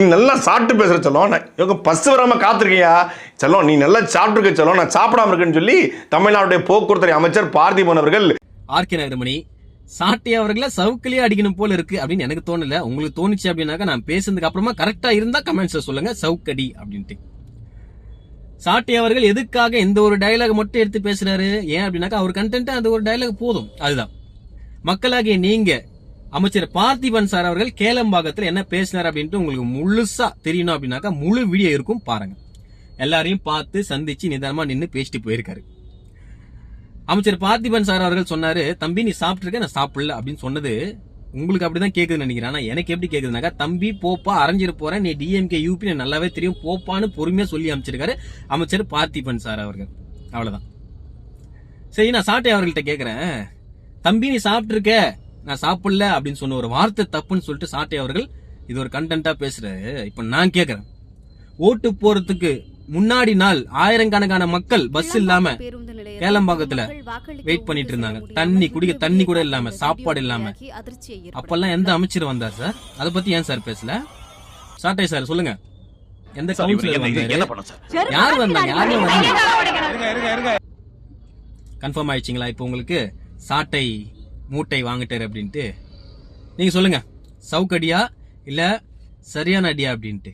நீ நல்லா சாப்பிட்டு பேசுற செல்லம், நான் பஸ் வராம காத்திருக்கியா செல்லம், நீ நல்லா சாப்பிட்டுருக்க செல்லம், நான் சாப்பிடாம இருக்கேன்னு சொல்லி தமிழ்நாடுடைய போக்குவரத்து அமைச்சர் பார்த்திபன் அவர்கள் ஆர்கே நகரமணி சாட்டை அவர்களை சவுக்கிலேயே அடிக்கணும் போல இருக்கு அப்படின்னு எனக்கு தோணல. உங்களுக்கு தோணுச்சு அப்படின்னாக்கா நான் பேசுனதுக்கு அப்புறமா கரெக்டா இருந்தா கமெண்ட்ஸ்ல சொல்லுங்க சவுக்கடி அப்படின்ட்டு. சாட்டை அவர்கள் எதுக்காக இந்த ஒரு டயலாக் மட்டும் எடுத்து பேசுறாரு? ஏன் அப்படின்னாக்கா அவர் கண்டென்ட் அந்த ஒரு டயலாக் போதும். அதுதான் மக்களாகிய நீங்க அமைச்சர் பார்த்திபன் சார் அவர்கள் கேளம்பாக்கத்தில் என்ன பேசினார் அப்படின்ட்டு உங்களுக்கு முழுசா தெரியணும் அப்படின்னாக்கா முழு வீடியோ இருக்கும், பாருங்க. எல்லாரையும் பார்த்து சந்திச்சு நிதானமா நின்று பேசிட்டு போயிருக்காரு. அமைச்சர் பார்த்திபன் சார் அவர்கள் சொன்னாரு, தம்பி நீ சாப்பிட்டுருக்க, நான் சாப்பிடல அப்படின்னு சொன்னது உங்களுக்கு அப்படிதான் கேக்குதுன்னு நினைக்கிறேன். ஆனா எனக்கு எப்படி கேக்குதுனாக்கா, தம்பி போப்பா அரைஞ்சிட்டு போறேன், நீ டிஎம்கே யூபி நல்லாவே தெரியும் போப்பான்னு பொறுமையா சொல்லி அமைச்சிருக்காரு அமைச்சர் பார்த்திபன் சார் அவர்கள். அவ்வளவுதான். சரி, நான் சாட்டை அவர்கள்ட்ட கேக்குறேன், தம்பி நீ சாப்பிட்டுருக்க, நான் சாப்பிடல அப்படின்னு சொன்ன ஒரு வார்த்தை தப்புன்னு சொல்லிட்டு சாட்டை அவர்கள் இது ஒரு கண்டென்ட்டா பேசுறாரு. இப்ப நான் கேக்குறேன், ஓட்டு போறதுக்கு முன்னாடி நாள் ஆயிரக்கணக்கான மக்கள் பஸ் இல்லாம கேளம்பாக்கத்துல வெயிட் பண்ணிட்டு இருந்தாங்க, தண்ணி குடிக்க தண்ணி கூட இல்லாம, சாப்பாடு இல்லாம. அப்பெல்லாம் எந்த அமைச்சர் வந்தார் சார்? அத பத்தி ஏன் சார் பேசல? சாட்டை சார் சொல்லுங்க, எந்த கவுன்சிலர் வந்தாரு? யார் வந்தாங்க? யாருமே வந்தாங்க? கன்ஃபார்ம் ஆயிடுச்சுங்களா இப்போ உங்களுக்கு சாட்டை மூட்டை வாங்கிட்டாரு அப்படின்ட்டு? நீங்க சொல்லுங்க, சவுக்கடியா இல்ல சரியான அடியா அப்படின்ட்டு.